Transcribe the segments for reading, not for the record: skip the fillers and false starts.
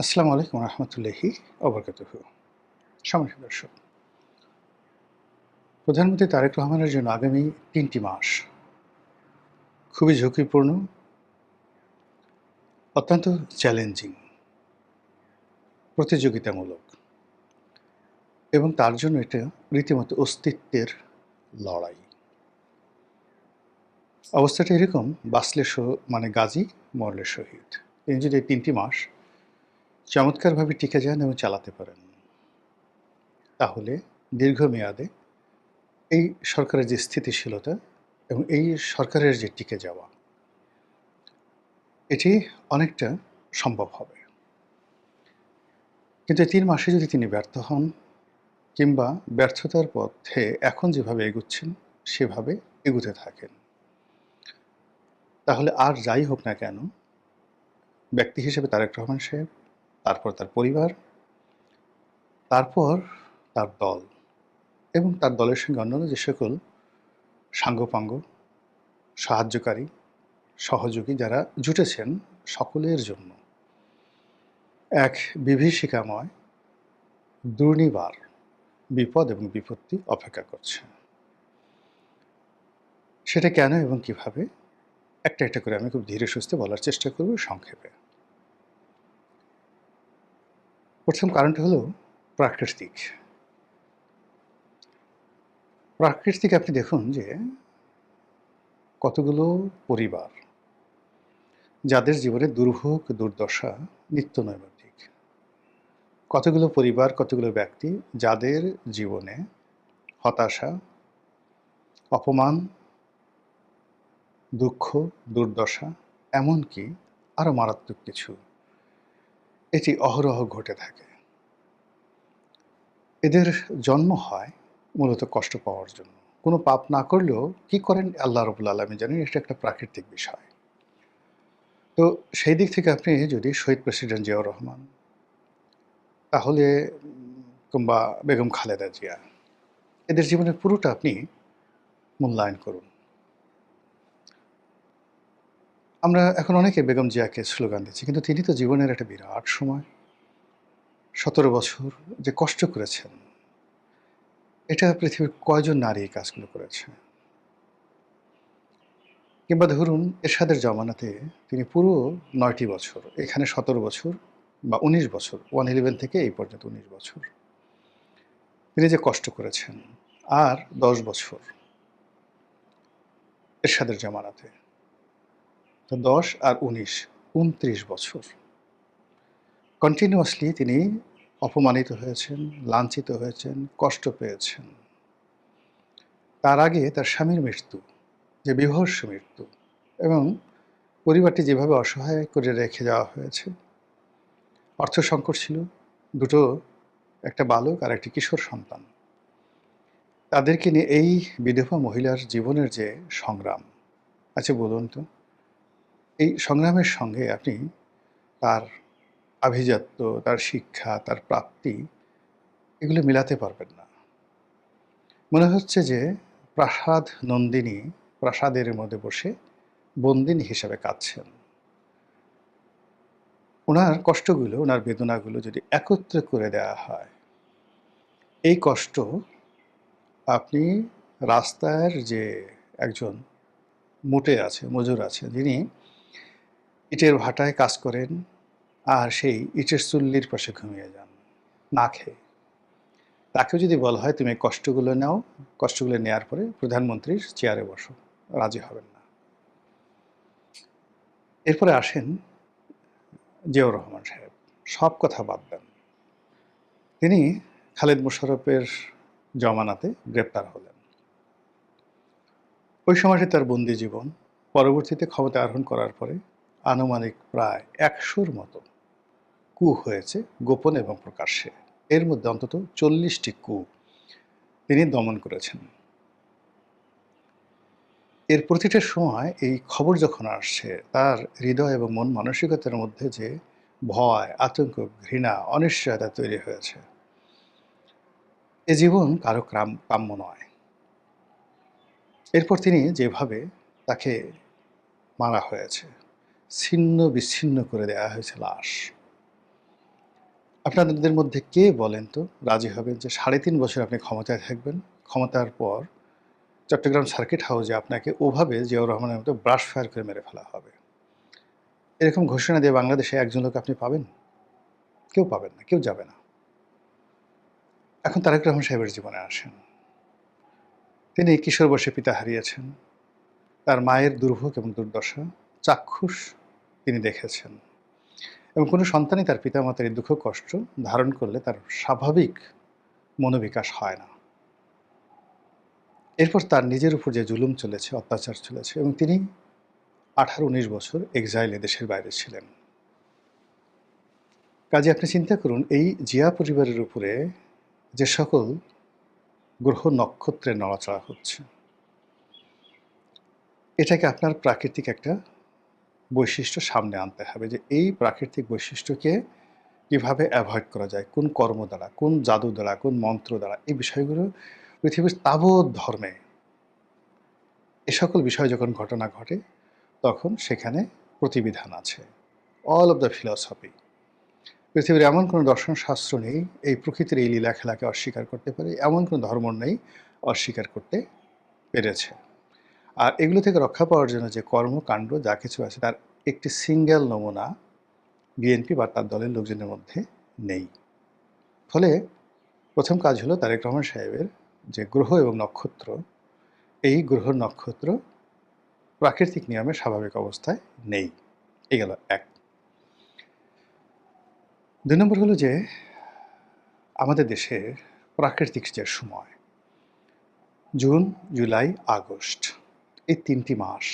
আসসালামু আলাইকুম রহমতুল্লাহি অবরকাতুহু। সম্মানিত দর্শক, প্রধানমন্ত্রী তারেক রহমানের জন্য আগামী ৩টি মাস খুবই ঝুঁকিপূর্ণ, অত্যন্ত চ্যালেঞ্জিং, প্রতিযোগিতামূলক এবং তার জন্য এটা রীতিমতো অস্তিত্বের লড়াই। অবস্থাটা এরকম, বাঁচলে মানে গাজী, মরলে শহীদ। তিনি যদি এই ৩টি মাস চমৎকারভাবে টিকে যান এবং চালাতে পারেন, তাহলে দীর্ঘমেয়াদে এই সরকারের যে স্থিতিশীলতা এবং এই সরকারের যে টিকে যাওয়া, এটি অনেকটা সম্ভব হবে। কিন্তু এই ৩ মাসে যদি তিনি ব্যর্থ হন কিংবা ব্যর্থতার পথে এখন যেভাবে এগুচ্ছেন সেভাবে এগুতে থাকেন, তাহলে আর যাই হোক না কেন, ব্যক্তি হিসেবে তারেক রহমান সাহেব, তারপর তার পরিবার, তারপর তার দল এবং তার দলের সঙ্গে অন্যান্য যে সকল সাঙ্গপাঙ্গ, সাহায্যকারী, সহযোগী যারা জুটেছেন, সকলের জন্য এক বিভীষিকাময় দুর্নিবার বিপদ এবং বিপত্তি অপেক্ষা করছে। সেটা কেন এবং কিভাবে, একটা একটা করে আমি খুব ধীরে সুস্থে বলার চেষ্টা করব সংক্ষেপে। প্রথম কারণটা হলো প্রাকৃতিক। প্রাকৃতিক আপনি দেখুন যে কতগুলো পরিবার যাদের জীবনে দুর্ভোগ দুর্দশা নিত্য নৈমিত্তিক, কতগুলো পরিবার, কতগুলো ব্যক্তি যাদের জীবনে হতাশা, অপমান, দুঃখ, দুর্দশা, এমনকি আরও মারাত্মক কিছু, এটি অহরহ ঘটে থাকে। এদের জন্ম হয় মূলত কষ্ট পাওয়ার জন্য। কোনো পাপ না করলেও কি করেন আল্লাহ রাব্বুল আলামিন জানেন, এটা একটা প্রাকৃতিক বিষয়। তো সেই দিক থেকে আপনি যদি শহীদ প্রেসিডেন্ট জিয়াউর রহমান, তাহলে কিংবা বেগম খালেদা জিয়া, এদের জীবনের পুরোটা আপনি মূল্যায়ন করুন। আমরা এখন অনেকে বেগম জিয়াকে স্লোগান দিচ্ছি, কিন্তু তিনি তো জীবনের একটা বিরাট সময় ১৭ বছর যে কষ্ট করেছেন, এটা পৃথিবীর কয়জন নারী এই কাজগুলো করেছে? কিংবা ধরুন এরশাদের জমানাতে তিনি পুরো ৯টি বছর, এখানে ১৭ বছর বা ১৯ বছর, 111 থেকে এই পর্যন্ত ১৯ বছর তিনি যে কষ্ট করেছেন, আর ১০ বছর এরশাদের জমানাতে, তো ১০ আর ১৯, ২৯ বছর কন্টিনিউয়াসলি তিনি অপমানিত হয়েছেন, লাঞ্ছিত হয়েছেন, কষ্ট পেয়েছেন। তার আগে তার স্বামীর মৃত্যু, যে বীভৎস মৃত্যু, এবং পরিবারটি যেভাবে অসহায় করে রেখে যাওয়া হয়েছে। অর্থ সংকট ছিল, দুটো, একটা বালক আর একটি কিশোর সন্তান। তাদেরকে নিয়ে এই বিধবা মহিলার জীবনের যে সংগ্রাম, আচ্ছা বলুন তো, এই সংগ্রামের সঙ্গে আপনি তার আভিজাত্য, তার শিক্ষা, তার প্রাপ্তি, এগুলো মিলাতে পারবেন না। মনে হচ্ছে যে প্রাসাদ নন্দিনী প্রাসাদের মধ্যে বসে বন্দিনী হিসেবে কাঁদছেন। ওনার কষ্টগুলো, ওনার বেদনাগুলো যদি একত্রে করে দেওয়া হয়, এই কষ্ট আপনি রাস্তার যে একজন মুটে আছে, মজুর আছে, যিনি ইটের ভাটায় কাজ করেন আর সেই ইটের চুল্লির পাশে ঘুমিয়ে যান না খেয়ে, তাকেও যদি বলা হয় তুমি এই কষ্টগুলো নাও, কষ্টগুলো নেওয়ার পরে প্রধানমন্ত্রীর চেয়ারে বসো, রাজি হবেন না। এরপরে আসেন জিয়াউর রহমান সাহেব, সব কথা বাদ দেন। তিনি খালেদ মোশাররফের জমানাতে গ্রেপ্তার হলেন। ওই সময়টি তার বন্দি জীবন। পরবর্তীতে ক্ষমতা আরোহণ করার পরে আনুমানিক প্রায় ১০০-র মতো কূ হয়েছে, গোপন এবং প্রকাশ্যে। এর মধ্যে অন্তত ৪০টি কূ তিনি দমন করেছেন। এর প্রতিটা সময় এই খবর যখন আসছে, তার হৃদয় এবং মন মানসিকতার মধ্যে যে ভয়, আতঙ্ক, ঘৃণা, অনিশ্চয়তা তৈরি হয়েছে, এ জীবন কারো কাম্য নয়। এরপর তিনি যেভাবে তাকে মারা হয়েছে, ছিন্ন বিচ্ছিন্ন করে দেওয়া হয়েছে লাশ, আপনাদের মধ্যে কে বলেন তো রাজি হবেন যে ৩.৫ বছর আপনি ক্ষমতায় থাকবেন, ক্ষমতার পর চট্টগ্রাম সার্কিট হাউসে আপনাকে ওভাবে জিয়াউর রহমানের মতো ব্রাশ ফায়ার করে মেরে ফেলা হবে? এরকম ঘোষণা দিয়ে বাংলাদেশে একজন লোক আপনি পাবেন? কেউ পাবেন না, কেউ যাবে না। এখন তারেক রহমান সাহেবের জীবনে আসেন। তিনি কিশোর বয়সে পিতা হারিয়েছেন। তার মায়ের দুর্ভোগ এবং দুর্দশা চাক্ষুষ তিনি দেখেছেন এবং কোনো সন্তানই তার পিতামাতার এই দুঃখ কষ্ট ধারণ করলে তার স্বাভাবিক মনোবিকাশ হয় না। এরপর তার নিজের উপর যে জুলুম চলেছে, অত্যাচার চলেছে এবং তিনি ১৮-১৯ বছর এক্সাইলে দেশের বাইরে ছিলেন। কাজে আপনি চিন্তা করুন এই জিয়া পরিবারের উপরে যে সকল গ্রহ নক্ষত্রের নড়াচড়া হচ্ছে, এটাকে আপনার প্রাকৃতিক একটা বৈশিষ্ট্য সামনে আনতে হবে যে এই প্রাকৃতিক বৈশিষ্ট্যকে কিভাবে অ্যাভয়েড করা যায়, কোন কর্ম দ্বারা, কোন জাদু দ্বারা, কোন মন্ত্র দ্বারা, এই বিষয়গুলো পৃথিবীর তাবৎ ধর্মে এ সকল বিষয় যখন ঘটনা ঘটে তখন সেখানে প্রতিবিধান আছে। অল অব দ্য ফিলসফি, পৃথিবীর এমন কোনো দর্শনশাস্ত্র নেই এই প্রকৃতির এই লীলা খেলাকে অস্বীকার করতে পারে, এমন কোনো ধর্ম নেই অস্বীকার করতে পেরেছে। আর এগুলো থেকে রক্ষা পাওয়ার জন্য যে কর্মকাণ্ড যা কিছু আছে তার একটি সিঙ্গেল নমুনা বিএনপি বা তার দলের লোকজনের মধ্যে নেই। ফলে প্রথম কাজ হলো তারেক রহমান সাহেবের যে গ্রহ এবং নক্ষত্র, এই গ্রহ নক্ষত্র প্রাকৃতিক নিয়মে স্বাভাবিক অবস্থায় নেই। এই গেল এক। ২ নম্বর হলো যে আমাদের দেশের প্রাকৃতিক যে সময় জুন, জুলাই, আগস্ট, এই ৩টি মাস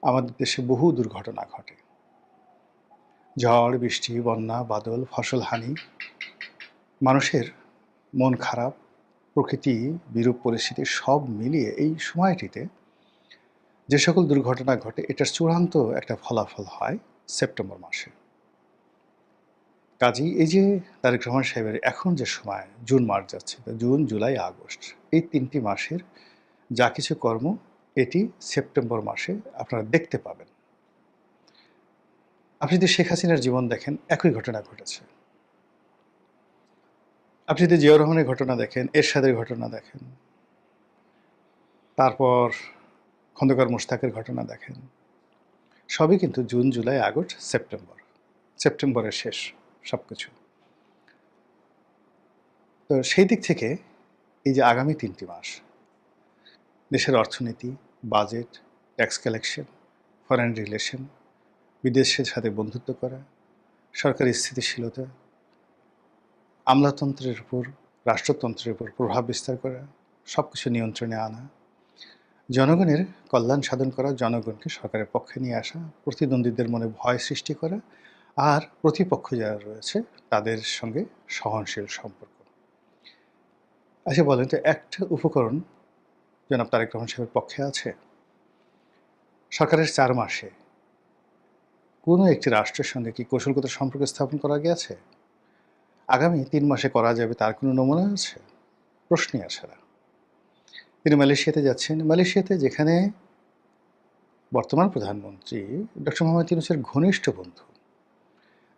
আমাদের দেশে বহু দুর্ঘটনা ঘটে। ঝড়, বৃষ্টি, বন্যা, বাদল, ফসলহানি, মানুষের মন খারাপ, প্রকৃতি বিরূপ পরিস্থিতি সব মিলিয়ে এই সময়টিতে যে সকল দুর্ঘটনা ঘটে এটার চূড়ান্ত একটা ফলাফল হয় সেপ্টেম্বর মাসে। কাজেই এই যে তারেক রহমান সাহেবের এখন যে সময় জুন মাস যাচ্ছে, জুন, জুলাই, আগস্ট, এই ৩টি মাসের যা কিছু কর্ম এটি সেপ্টেম্বর মাসে আপনারা দেখতে পাবেন। আপনি যদি শেখ হাসিনার জীবন দেখেন একই ঘটনা ঘটেছে। আপনি যদি জিয়াউর রহমানের ঘটনা দেখেন, এরশাদের ঘটনা দেখেন, তারপর খন্দকার মোশতাকের ঘটনা দেখেন, সবই কিন্তু জুন, জুলাই, আগস্ট, সেপ্টেম্বর। সেপ্টেম্বরের শেষ সবকিছু। তো সেই দিক থেকে এই যে আগামী ৩টি মাস দেশের অর্থনীতি, budget, tax collection, foreign relation, বিদেশের সাথে বন্ধুত্ব করা, সরকারি স্থিতিশীলতা, আমলাতন্ত্রের উপর, রাষ্ট্রতন্ত্রের উপর প্রভাব বিস্তার করা, সব কিছু নিয়ন্ত্রণে আনা, জনগণের কল্যাণ সাধন করা, জনগণকে সরকারের পক্ষে নিয়ে আসা, প্রতিদ্বন্দ্বীদের মনে ভয় সৃষ্টি করা, আর প্রতিপক্ষ যারা রয়েছে তাদের সঙ্গে সহনশীল সম্পর্ক। আচ্ছা বলেন তো একটা উপকরণ জনাব তারেক রহমান সাহেবের পক্ষে আছে? সরকারের ৪ মাসে কোনো একটি রাষ্ট্রের সঙ্গে কি কৌশলগত সম্পর্ক স্থাপন করা গিয়েছে? আগামী ৩ মাসে করা যাবে তার কোনো নমুনা আছে? প্রশ্নই আসে না। তিনি মালয়েশিয়াতে যাচ্ছেন। মালয়েশিয়াতে যেখানে বর্তমান প্রধানমন্ত্রী ডক্টর মোহাম্মদ ইউনূসের ঘনিষ্ঠ বন্ধু,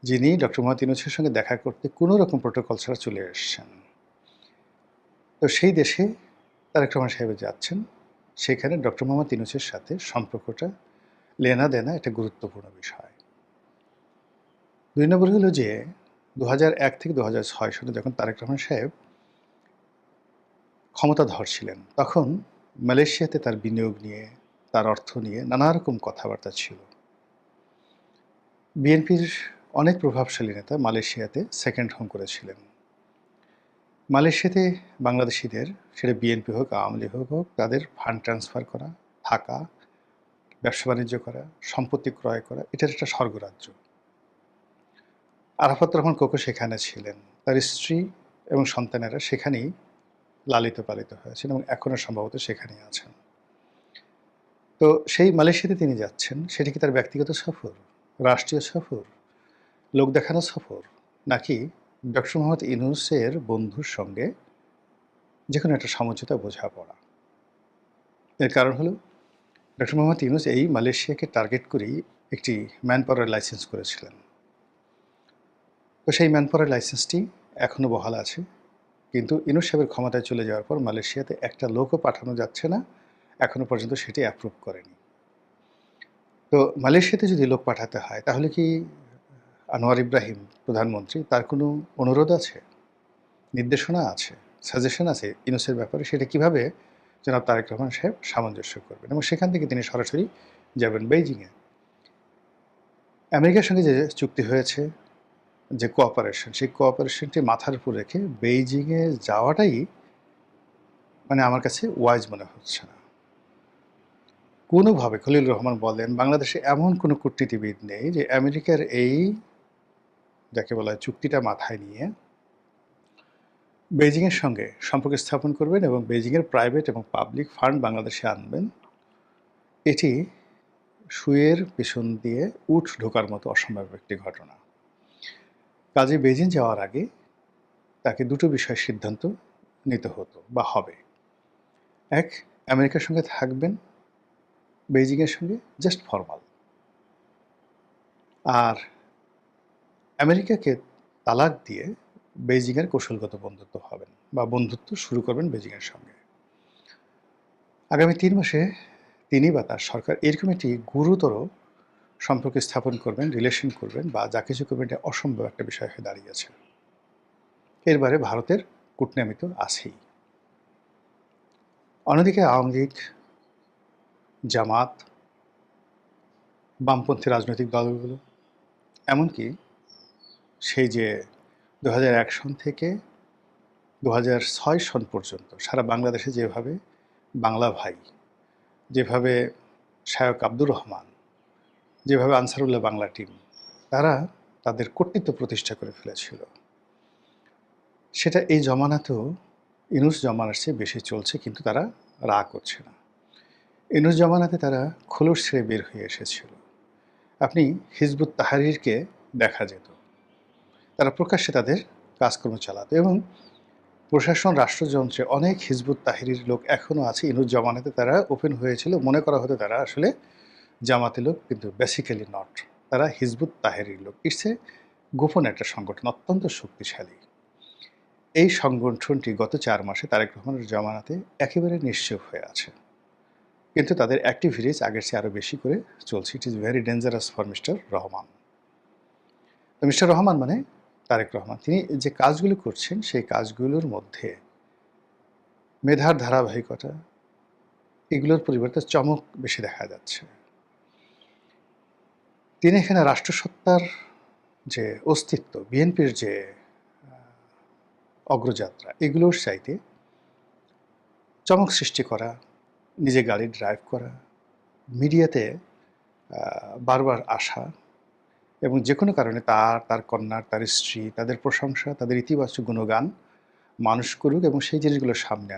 যিনি ডক্টর মোহাম্মদ ইউনূসের সঙ্গে দেখা করতে কোনো রকম প্রোটোকল ছাড়া চলে এসেছেন। তো সেই দেশে তারেক রহমান সাহেব যাচ্ছেন। সেখানে ডক্টর মোহাম্মদ ইউনূসের সাথে সম্পর্কটা লেনা-দেনা একটা গুরুত্বপূর্ণ বিষয়। ২ নম্বর হলো যে ২০০১ থেকে ২০০৬ সালে যখন তারেক রহমান সাহেব ক্ষমতাধর ছিলেন, তখন মালয়েশিয়াতে তার বিনিয়োগ নিয়ে, তার অর্থ নিয়ে নানা রকম কথাবার্তা ছিল। বিএনপির অনেক প্রভাবশালী নেতা মালয়েশিয়াতে সেকেন্ড হোম করেছিলেন। মালয়েশিয়াতে বাংলাদেশিদের, সেটা বিএনপি হোক, আওয়ামী লীগ হোক, তাদের ফান্ড ট্রান্সফার করা, থাকা, ব্যবসা-বাণিজ্য করা, সম্পত্তি ক্রয় করা, এটার একটা স্বর্গরাজ্য। আরাফাত রহমান কোকো সেখানে ছিলেন। তার স্ত্রী এবং সন্তানেরা সেখানেই লালিত পালিত হয়েছেন এবং এখনও সম্ভবত সেখানেই আছেন। তো সেই মালয়েশিয়াতে তিনি যাচ্ছেন, সেটা কি তার ব্যক্তিগত সফর, রাষ্ট্রীয় সফর, লোক দেখানো সফর, নাকি ডক্টর মোহাম্মদ ইউনূসের বন্ধুর সঙ্গে যেকোনো একটা সমঝোতা বোঝাপড়া? এর কারণ হলো ডক্টর মোহাম্মদ ইউনূস এই মালয়েশিয়াকে টার্গেট করেই একটি ম্যান পাওয়ার লাইসেন্স করেছিলেন। তো সেই ম্যানপাওয়ারের লাইসেন্সটি এখনও বহাল আছে, কিন্তু ইউনূস সাহেবের ক্ষমতায় চলে যাওয়ার পর মালয়েশিয়াতে একটা লোকও পাঠানো যাচ্ছে না, এখনও পর্যন্ত সেটি অ্যাপ্রুভ করেনি। তো মালয়েশিয়াতে যদি লোক পাঠাতে হয় তাহলে কি আনোয়ার ইব্রাহিম প্রধানমন্ত্রী, তার কোনো অনুরোধ আছে, নির্দেশনা আছে, সাজেশন আছে ইউনূসের ব্যাপারে? সেটা কিভাবে জনাব তারেক রহমান সাহেব সামঞ্জস্য করবেন? এবং সেখান থেকে তিনি সরাসরি যাবেন বেইজিংয়ে। আমেরিকার সঙ্গে যে চুক্তি হয়েছে, যে কোঅপারেশন, সেই কোঅপারেশনটি মাথার উপর রেখে বেইজিংয়ে যাওয়াটাই মানে আমার কাছে ওয়াইজ মনে হচ্ছে না। কোনোভাবে খলিল রহমান বলেন, বাংলাদেশে এমন কোনো কূটনীতিবিদ নেই যে আমেরিকার এই যাকে বলা হয় চুক্তিটা মাথায় নিয়ে বেইজিংয়ের সঙ্গে সম্পর্ক স্থাপন করবেন এবং বেইজিংয়ের প্রাইভেট এবং পাবলিক ফান্ড বাংলাদেশে আনবেন। এটি শুয়ের পেছন দিয়ে উট ঢোকার মতো অসম্ভব একটি ঘটনা। কাজে বেইজিং যাওয়ার আগে তাকে দুটো বিষয় সিদ্ধান্ত নিতে হতো বা হবে। এক, আমেরিকার সঙ্গে থাকবেন, বেইজিংয়ের সঙ্গে জাস্ট ফরমাল। আর আমেরিকাকে তালাক দিয়ে বেইজিংয়ের কৌশলগত বন্ধুত্ব হবেন বা বন্ধুত্ব শুরু করবেন বেইজিংয়ের সঙ্গে। আগামী ৩ মাসে তিনি বা তার সরকার এরকম একটি গুরুতর সম্পর্ক স্থাপন করবেন, রিলেশন করবেন বা যা কিছু করবেন, এটা অসম্ভব একটা বিষয় হয়ে দাঁড়িয়েছে। এর বাইরে ভারতের কূটনীতি তো আছেই। অন্যদিকে আওয়ামী লীগ, জামাত, বামপন্থী রাজনৈতিক দলগুলো, এমনকি সেই যে ২০০১ সন থেকে ২০০৬ সন পর্যন্ত সারা বাংলাদেশে যেভাবে বাংলা ভাই, যেভাবে শায়ক আব্দুর রহমান, যেভাবে আনসারুল্লাহ বাংলা টিম, তারা তাদের কর্তৃত্ব প্রতিষ্ঠা করে ফেলেছিল, সেটা এই জমানাতেও ইউনূস জমানার চেয়ে বেশি চলছে, কিন্তু তারা রাগ করছে না। ইউনূস জমানাতে তারা খোলস ছেড়ে বের হয়ে এসেছিল। আপনি হিজবুত তাহরিরকে দেখা যেত, তারা প্রকাশ্যে তাদের কাজকর্ম চালাতো এবং প্রশাসন রাষ্ট্রযন্ত্রে অনেক হিজবুত তাহরির লোক এখনও আছে। ইউনূস জমানাতে তারা ওপেন হয়েছিল, মনে করা হতো তারা আসলে জামাতি লোক, কিন্তু বেসিক্যালি নট, তারা হিজবুত তাহরির লোক। ইটস গোপন একটা সংগঠন, অত্যন্ত শক্তিশালী। এই সংগঠনটি গত ৪ মাসে তারেক রহমানের জমানাতে একেবারে নিশ্চুপ হয়ে আছে, কিন্তু তাদের অ্যাক্টিভিটিস আগের চেয়ে আরও বেশি করে চলছে। It is very dangerous for mister Rahman. তো মিস্টার রহমান মানে তারেক রহমান, তিনি যে কাজগুলো করছেন সেই কাজগুলোর মধ্যে মেধার ধারাবাহিকতা, এগুলোর পরিবর্তে চমক বেশি দেখা যাচ্ছে। তিনি এখানে রাষ্ট্রসত্তার যে অস্তিত্ব, বিএনপির যে অগ্রযাত্রা, এগুলোর চাইতে চমক সৃষ্টি করা, নিজে গাড়ি ড্রাইভ করা, মিডিয়াতে বারবার আসা এবং যে কোনো কারণে তার কন্যার, তার স্ত্রী, তাদের প্রশংসা, তাদের ইতিবাচক গুণগান মানুষ করুক এবং সেই জিনিসগুলো সামনে